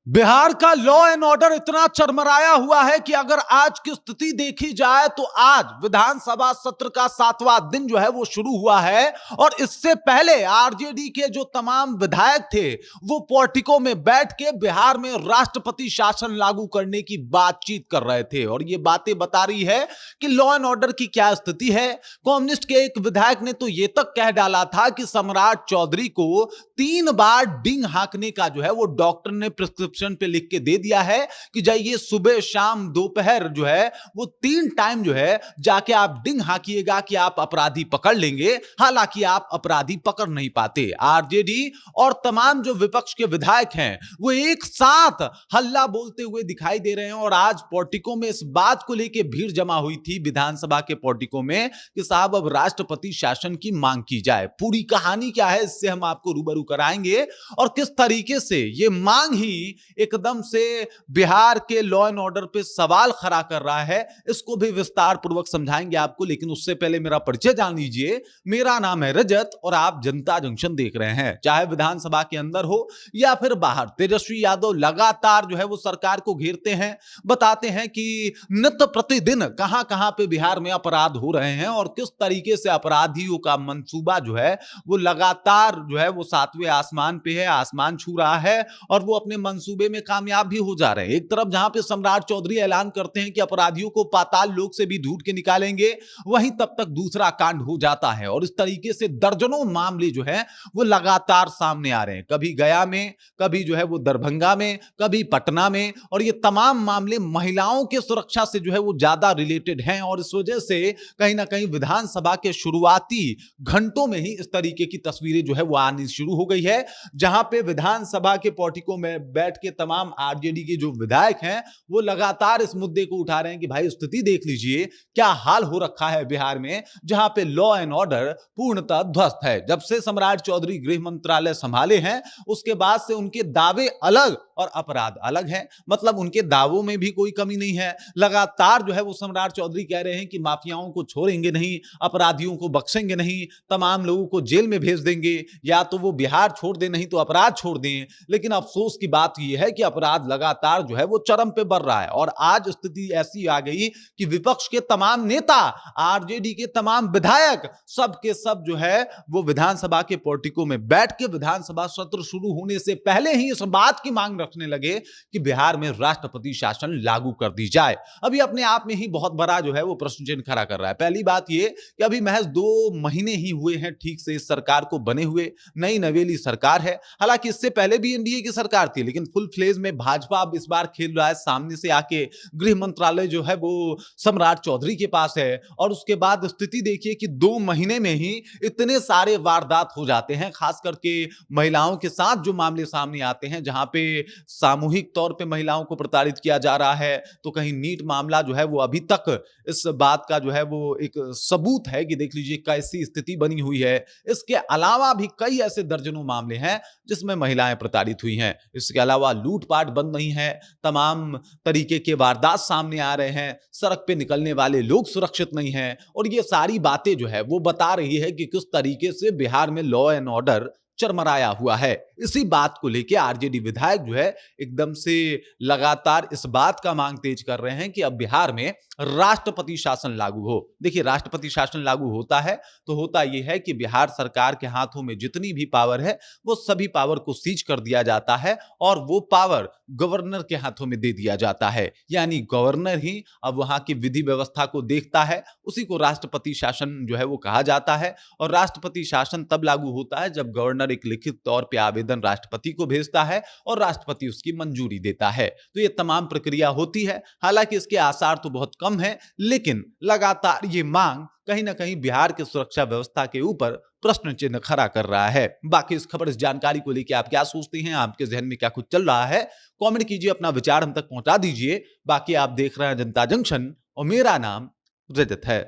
बिहार का law and order इतना चरमराया हुआ है कि अगर आज की स्थिति देखी जाए तो आज विधानसभा सत्र का 7वां दिन जो है वो शुरू हुआ है और इससे पहले आरजेडी के जो तमाम विधायक थे वो पोर्टिको में बैठ के बिहार में राष्ट्रपति शासन लागू करने की बातचीत कर रहे थे और ये बातें बता रही है कि लॉ एंड ऑर्डर की क्या स्थिति है। कम्युनिस्ट के एक विधायक ने तो ये तक कह डाला था कि सम्राट चौधरी को 3 बार डिंग हाँकने का जो है वो डॉक्टर ने प्रिस्क्रिप्शन पे लिख के दे दिया है कि जाइए सुबह शाम दोपहर जो है वो 3 टाइम जो है जाके आप डिंग हाँकिएगा कि आप अपराधी पकड़ लेंगे। हालांकि आप अपराधी पकड़ नहीं पाते। आरजेडी और तमाम जो विपक्ष के विधायक हैं वो एक साथ हल्ला बोलते हुए दिखाई दे रहे हैं और आज पोर्टिको में इस बात को लेकर भीड़ जमा हुई थी विधानसभा के पोर्टिको में कि साहब अब राष्ट्रपति शासन की मांग की जाए। पूरी कहानी क्या है इससे हम आपको रूबरू कराएंगे और किस तरीके से ये मांग ही एकदम से बिहार के लॉ एंड ऑर्डर पे सवाल खड़ा कर रहा है, इसको भी विस्तार पूर्वक समझाएंगे आपको। लेकिन उससे पहले मेरा परिचय जान लीजिए। मेरा नाम है रजत और आप जनता जंक्शन देख रहे हैं। चाहे विधानसभा के अंदर हो या फिर बाहर, तेजस्वी यादव लगातार जो है वो सरकार को घेरते हैं, बताते हैं कि नित्य प्रतिदिन कहां कहां पे बिहार में अपराध हो रहे हैं और किस तरीके से अपराधियों का मंसूबा जो है वो लगातार जो है वो 7वें आसमान पे है, आसमान छू रहा है और वो अपने मंसूबे में कामयाब भी हो जा रहे हैं। एक तरफ जहां पे सम्राट चौधरी ऐलान करते हैं कि अपराधियों को पाताल लोक से भी ढूंढ के निकालेंगे, वहीं तब तक दूसरा कांड हो जाता है और इस तरीके से दर्जनों मामले जो है वो लगातार सामने आ रहे हैं। कभी गया में, कभी जो है वो दरभंगा में, कभी पटना में, और ये तमाम मामले महिलाओं के सुरक्षा से जो है वो ज्यादा रिलेटेड हैं और इस वजह से कहीं ना कहीं विधानसभा के शुरुआती घंटों में ही इस तरीके की तस्वीरें जो है वो आनी शुरू हो गई है, जहां पे विधानसभा के पोर्टिको में बैठ के तमाम आरजेडी के जो विधायक हैं वो लगातार इस मुद्दे को उठा रहे हैं कि भाई स्थिति देख लीजिए क्या हाल हो रखा है बिहार में, जहां पे लॉ एंड ऑर्डर पूर्णतः ध्वस्त है। जब से सम्राट चौधरी गृह मंत्रालय संभाले हैं उसके बाद से उनके दावे अलग और अपराध अलग हैं। मतलब उनके दावों में भी कोई कमी नहीं है। लगातार जो है वो सम्राट चौधरी कह रहे हैं कि माफियाओं को छोड़ेंगे नहीं, अपराधियों को बख्शेंगे नहीं, तमाम लोगों को जेल में भेज देंगे, या तो वो बिहार छोड़ दें नहीं तो अपराध छोड़ दें। लेकिन अफसोस की बात यह है कि अपराध लगातार जो है वो चरम पे बढ़ रहा है और आज स्थिति ऐसी आ गई कि विपक्ष के तमाम नेता, आरजेडी के तमाम विधायक, सब के सब जो है वो विधानसभा के पोर्टिको में बैठ के विधानसभा सत्र शुरू होने से पहले ही इस बात की मांग रखने लगे कि बिहार में राष्ट्रपति शासन लागू कर दी जाए। अभी अपने आप में ही बहुत बड़ा जो है वो प्रश्न चिन्ह खड़ा कर रहा है। पहली बात ये कि अभी महज 2 महीने ही हुए हैं ठीक से इस सरकार को बने हुए, नई नवेली सरकार है। हालांकि इससे पहले भी एनडीए की सरकार थी, लेकिन फुल फ्लेज में भाजपा अब इस बार खेल रहा है सामने से आके। गृह मंत्रालय जो है वो सम्राट चौधरी के पास है और उसके बाद स्थिति देखिए कि 2 महीने में ही इतने सारे वारदात हो जाते हैं, खास करके महिलाओं के साथ जो मामले सामने आते हैं, जहां पे सामूहिक तौर पे महिलाओं को प्रताड़ित किया जा रहा है। तो कहीं नीट मामला जो है वो अभी तक इस बात का जो है वो एक सबूत है कि देख लीजिए कैसी स्थिति बनी हुई है। इसके अलावा भी कई ऐसे दर्जनों मामले हैं जिसमें महिलाएं प्रताड़ित हुई हैं। इसके अलावा लूटपाट बंद नहीं है, तमाम तरीके के वारदात सामने आ रहे हैं, सड़क पे निकलने वाले लोग सुरक्षित नहीं हैं और ये सारी बातें जो है वो बता रही है कि किस तरीके से बिहार में लॉ एंड ऑर्डर चरमराया हुआ है। इसी बात को लेकर आरजेडी विधायक जो है एकदम से लगातार इस बात का मांग तेज कर रहे हैं कि अब बिहार में राष्ट्रपति शासन लागू हो। देखिए, राष्ट्रपति शासन लागू होता है तो होता यह है कि बिहार सरकार के हाथों में जितनी भी पावर है वो सभी पावर को सीज कर दिया जाता है और वो पावर गवर्नर के हाथों में दे दिया जाता है। यानी गवर्नर ही अब वहां की विधि व्यवस्था को देखता है, उसी को राष्ट्रपति शासन जो है वो कहा जाता है। और राष्ट्रपति शासन तब लागू होता है जब गवर्नर एक लिखित तौर पे आवेदन राष्ट्रपति को भेजता है और राष्ट्रपति उसकी मंजूरी देता है। तो ये तमाम प्रक्रिया होती है। हालांकि इसके आसार तो बहुत कम है, लेकिन लगातार ये मांग कहीं ना कहीं बिहार की सुरक्षा व्यवस्था के ऊपर प्रश्न चिन्ह खड़ा कर रहा है। बाकी इस खबर, इस जानकारी को लेकर आप क्या सोचते हैं, आपके जहन में क्या कुछ चल रहा है, कमेंट कीजिए, अपना विचार हम तक पहुंचा दीजिए। बाकी आप देख रहे हैं जनता जंक्शन और मेरा नाम रजत है।